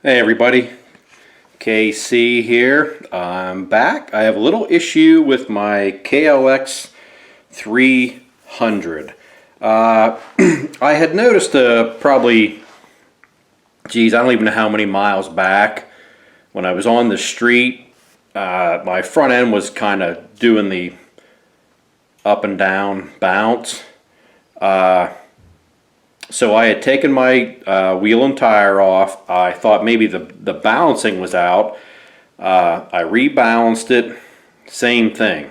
Hey everybody, KC here. I'm back. I have a little issue with my KLX300. I had noticed probably, geez, I don't even know how many miles back when I was on the street, my front end was kind of doing the up and down bounce. So I had taken my wheel and tire off. I thought maybe the balancing was out. I rebalanced it, same thing.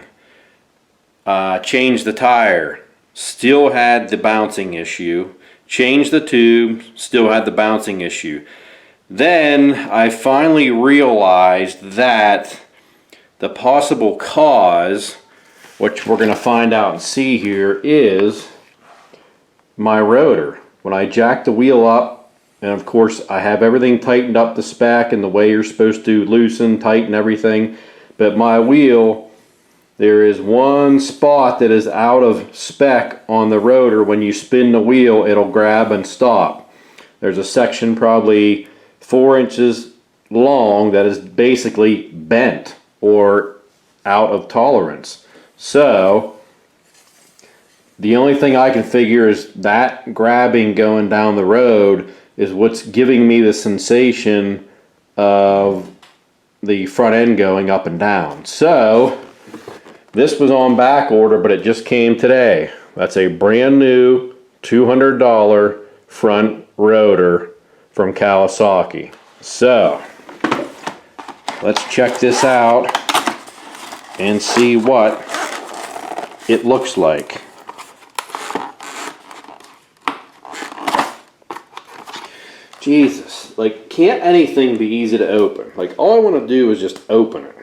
Changed the tire, still had the bouncing issue. Changed the tube, still had the bouncing issue. Then I finally realized that the possible cause, which we're going to find out and see here, is my rotor. When I jack the wheel up, and of course I have everything tightened up to spec and the way you're supposed to loosen, tighten everything, but my wheel, there is one spot that is out of spec on the rotor. When you spin the wheel, it'll grab and stop. There's a section probably 4 inches long that is basically bent or out of tolerance. So the only thing I can figure is that grabbing going down the road is what's giving me the sensation of the front end going up and down. So this was on back order, but it just came today. That's a brand new $200 front rotor from Kawasaki. So let's check this out and see what it looks like. Jesus, like, can't anything be easy to open? Like, all I want to do is just open it.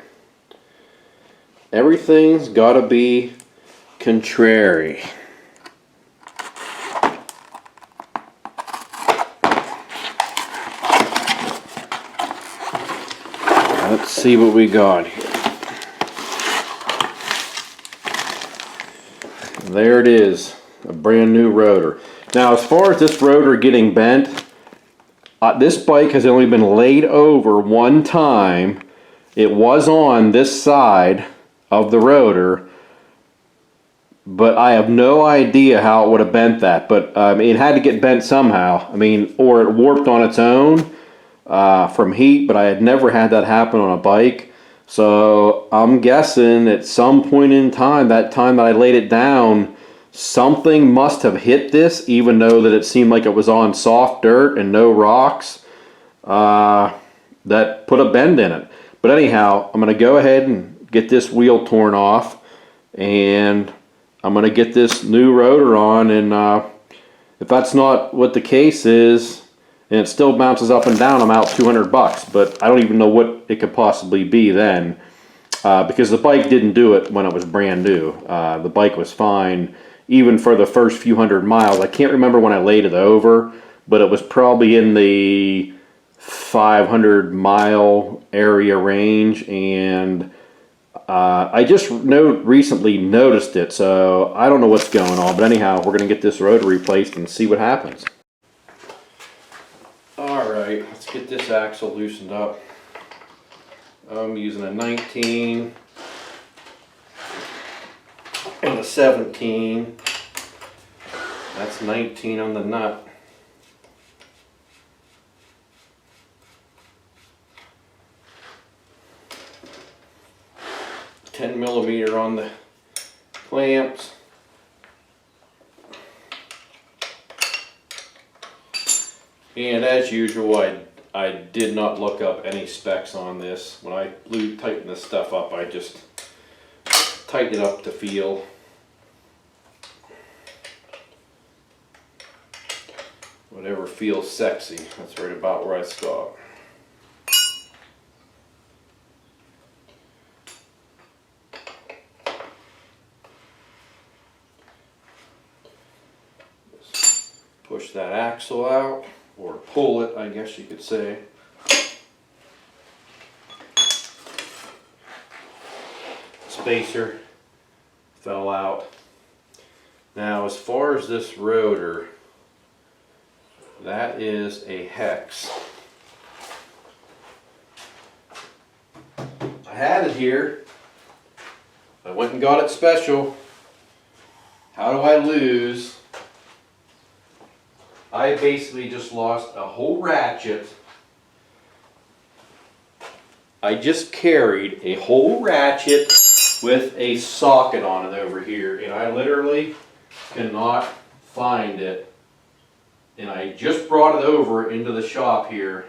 Everything's got to be contrary. Let's see what we got here. There it is, a brand new rotor. Now, as far as this rotor getting bent, this bike has only been laid over one time. It was on this side of the rotor, but I have no idea how it would have bent that. But it had to get bent somehow. I mean, or it warped on its own from heat, but I had never had that happen on a bike. So I'm guessing at some point in time, that time that I laid it down, something must have hit this, even though that it seemed like it was on soft dirt and no rocks, that put a bend in it. But anyhow, I'm going to go ahead and get this wheel torn off, and I'm going to get this new rotor on, and if that's not what the case is, and it still bounces up and down, I'm out $200. But I don't even know what it could possibly be then, because the bike didn't do it when it was brand new. The bike was fine even for the first few hundred miles. I can't remember when I laid it over, but it was probably in the 500-mile area range, and I just recently noticed it, so I don't know what's going on. But anyhow, we're going to get this rotor replaced and see what happens. Alright, let's get this axle loosened up. I'm using a 19 and a 17. That's 19 on the nut. $10mm on the clamps. And as usual, I did not look up any specs on this. When I tighten this stuff up, I just tighten it up to feel. Whatever feels sexy, that's right about where I stop. Just push that axle out, or pull it, I guess you could say. Spacer fell out. Now, as far as this rotor, that is a hex. I had it here. I went and got it special. How do I lose? I basically just lost a whole ratchet. I just carried a whole ratchet with a socket on it over here, and I literally cannot find it. And I just brought it over into the shop here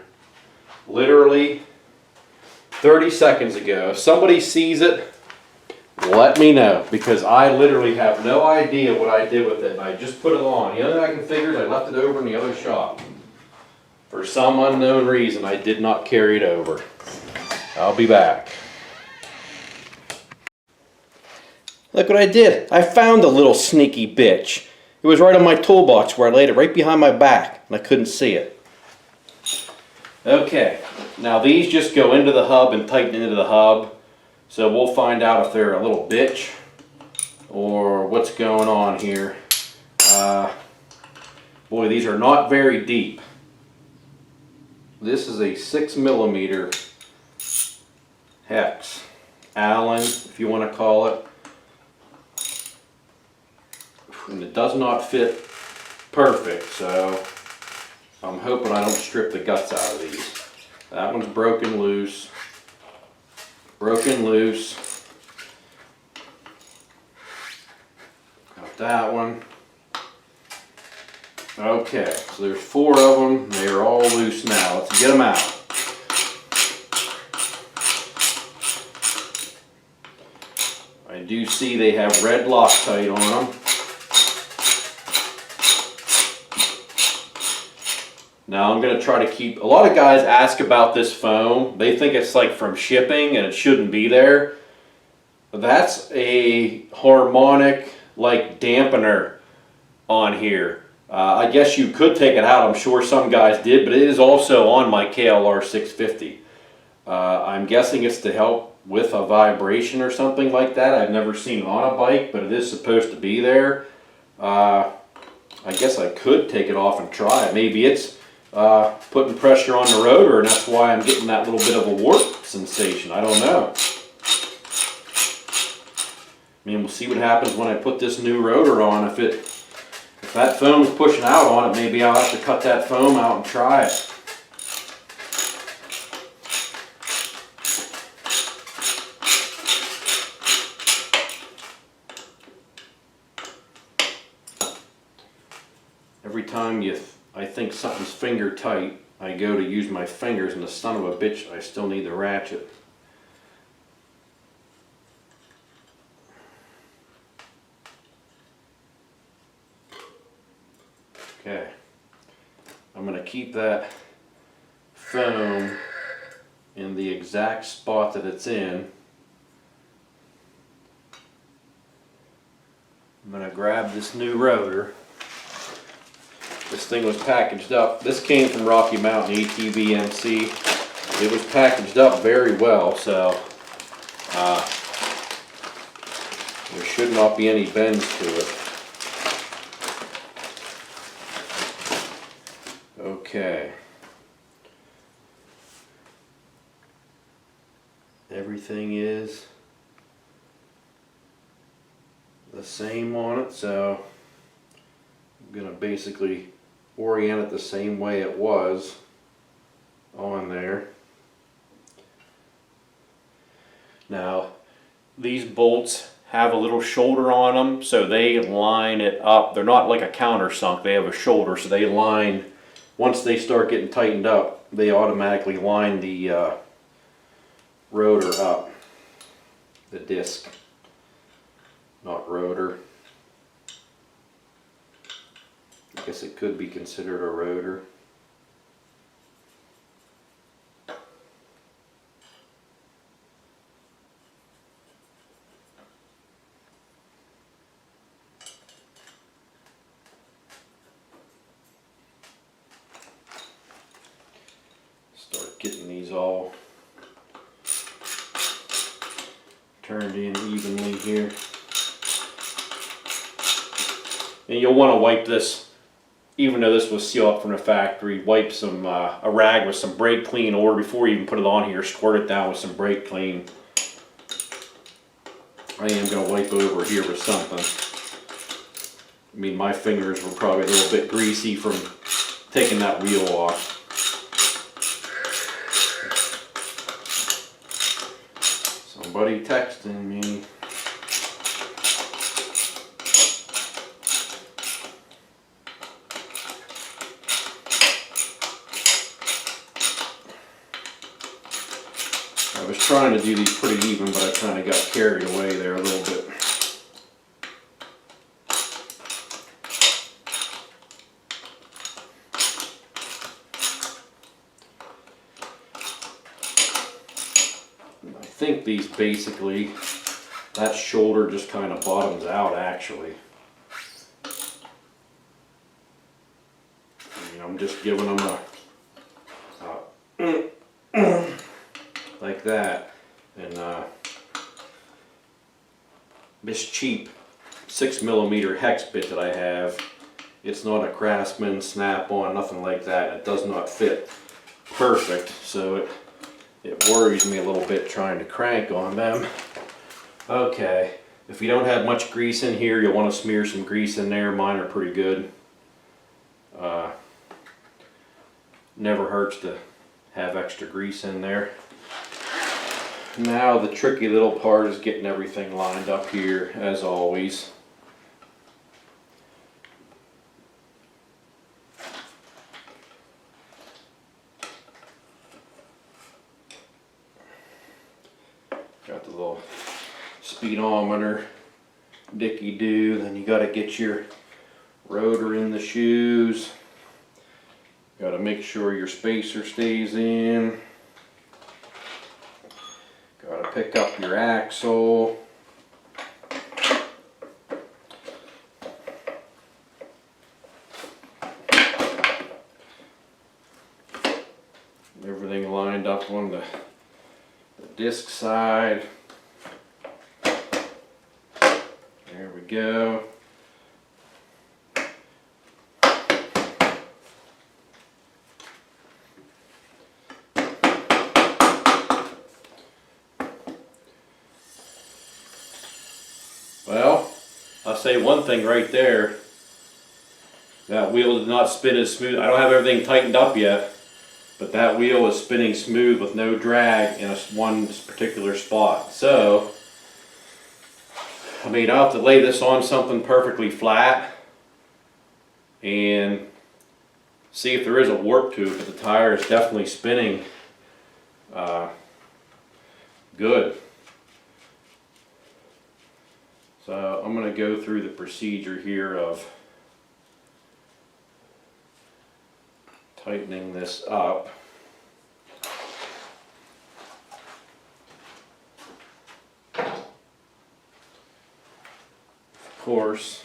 literally 30 seconds ago. If somebody sees it, let me know, because I literally have no idea what I did with it. I just put it on. The only thing I can figure is I left it over in the other shop. For some unknown reason, I did not carry it over. I'll be back. Look what I did. I found the little sneaky bitch. It was right on my toolbox where I laid it, right behind my back, and I couldn't see it. Okay, now these just go into the hub and tighten into the hub. So we'll find out if they're a little bitch or what's going on here. Boy, these are not very deep. This is a 6mm hex, Allen, if you want to call it. And it does not fit perfect, so I'm hoping I don't strip the guts out of these. That one's broken loose. Broken loose. Got that one. Okay, so there's 4 of them. They are all loose now. Let's get them out. I do see they have red Loctite on them. Now I'm going to try to keep, a lot of guys ask about this foam. They think it's like from shipping and it shouldn't be there. That's a harmonic like dampener on here. I guess you could take it out. I'm sure some guys did, but it is also on my KLR650. I'm guessing it's to help with a vibration or something like that. I've never seen it on a bike, but it is supposed to be there. I guess I could take it off and try it. Maybe it's putting pressure on the rotor, and that's why I'm getting that little bit of a warp sensation. I don't know. I mean, we'll see what happens when I put this new rotor on. If that foam's pushing out on it, maybe I'll have to cut that foam out and try it. Every time I think something's finger tight, I go to use my fingers, and the son of a bitch, I still need the ratchet. Okay, I'm going to keep that foam in the exact spot that it's in. I'm going to grab this new rotor. This thing was packaged up. This came from Rocky Mountain ATVMC. It was packaged up very well, so there should not be any bends to it. Okay. Everything is the same on it, so I'm going to basically orient it the same way it was on there. Now, these bolts have a little shoulder on them, so they line it up. They're not like a countersunk, they have a shoulder, so they line, once they start getting tightened up, they automatically line the rotor up. The disc, not rotor. I guess it could be considered a rotor. Start getting these all turned in evenly here. And you'll want to wipe this. Even though this was sealed up from the factory, wipe some a rag with some brake clean, or before you even put it on here, squirt it down with some brake clean. I am going to wipe over here with something. I mean, my fingers were probably a little bit greasy from taking that wheel off. Somebody texting me. I was trying to do these pretty even, but I kind of got carried away there a little bit. I think these basically, that shoulder just kind of bottoms out actually. And I'm just giving them a like that. And this cheap 6mm hex bit that I have, it's not a Craftsman, Snap-on, nothing like that. It does not fit perfect, so it worries me a little bit trying to crank on them. Okay, if you don't have much grease in here, you'll want to smear some grease in there. Mine are pretty good. Never hurts to have extra grease in there. Now the tricky little part is getting everything lined up here, as always. Got the little speedometer, dicky-doo. Then you got to get your rotor in the shoes. Got to make sure your spacer stays in. Got to pick up your axle. Everything lined up on the disc side. There we go. Well, I'll say one thing right there. That wheel did not spin as smooth. I don't have everything tightened up yet, but that wheel is spinning smooth with no drag in one particular spot. So, I mean, I'll have to lay this on something perfectly flat and see if there is a warp to it, but the tire is definitely spinning good. So I'm going to go through the procedure here of tightening this up. Of course.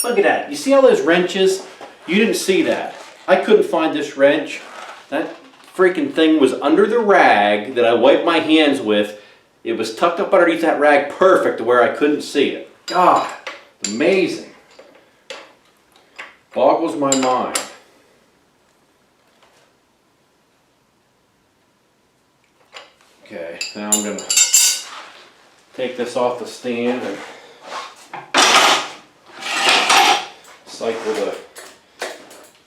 Look at that. You see all those wrenches? You didn't see that. I couldn't find this wrench. That freaking thing was under the rag that I wiped my hands with. It was tucked up underneath that rag perfect to where I couldn't see it. God, amazing. Boggles my mind. Okay, now I'm going to take this off the stand and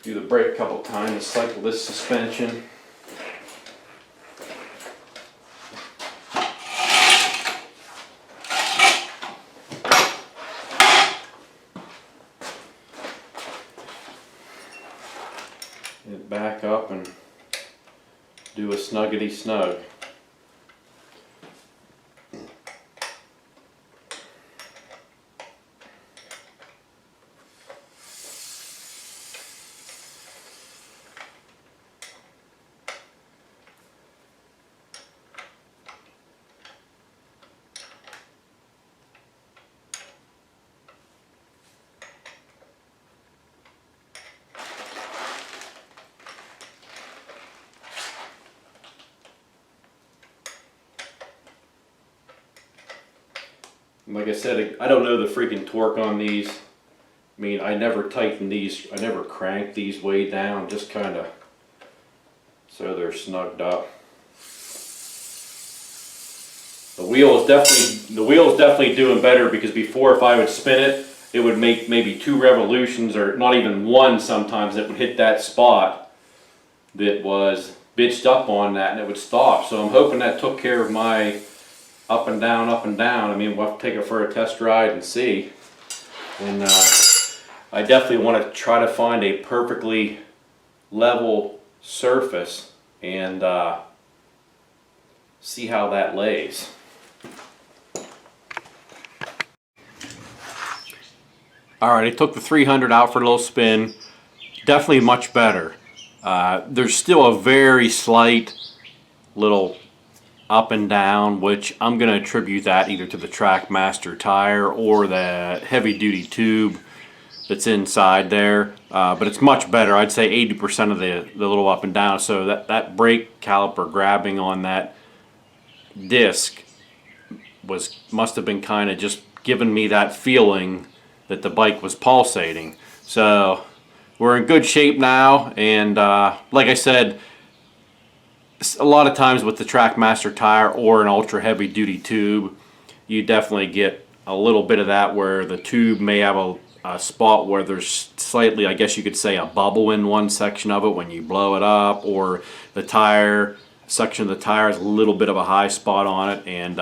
do the brake a couple times, cycle this suspension. And back up and do a snuggety snug. Like I said, I don't know the freaking torque on these. I mean, I never tighten these, I never crank these way down, just kind of so they're snugged up. The wheel is definitely doing better, because before, if I would spin it, it would make maybe 2 revolutions, or not even one sometimes. It would hit that spot that was bitched up on that, and it would stop. So I'm hoping that took care of my up and down, up and down. I mean, we'll have to take it for a test ride and see. And I definitely want to try to find a perfectly level surface and see how that lays. Alright, I took the 300 out for a little spin. Definitely much better. There's still a very slight little up and down, which I'm going to attribute that either to the Trackmaster tire or the heavy duty tube that's inside there. But it's much better. I'd say 80% of the little up and down. So that brake caliper grabbing on that disc must have been kind of just giving me that feeling that the bike was pulsating. So we're in good shape now, and like I said, a lot of times with the Trackmaster tire or an ultra heavy duty tube, you definitely get a little bit of that where the tube may have a spot where there's slightly, I guess you could say, a bubble in one section of it when you blow it up, or the tire section of the tire has a little bit of a high spot on it. And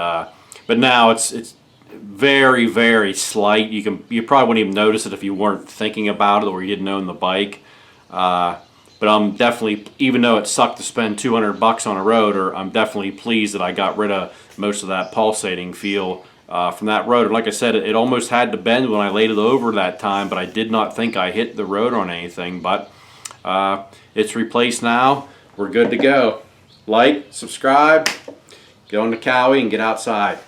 but now it's very, very slight. You probably wouldn't even notice it if you weren't thinking about it or you didn't own the bike. But I'm definitely, even though it sucked to spend $200 on a rotor, I'm definitely pleased that I got rid of most of that pulsating feel from that rotor. Like I said, it almost had to bend when I laid it over that time, but I did not think I hit the rotor on anything. But it's replaced now. We're good to go. Like, subscribe, get on the Cowie, and get outside.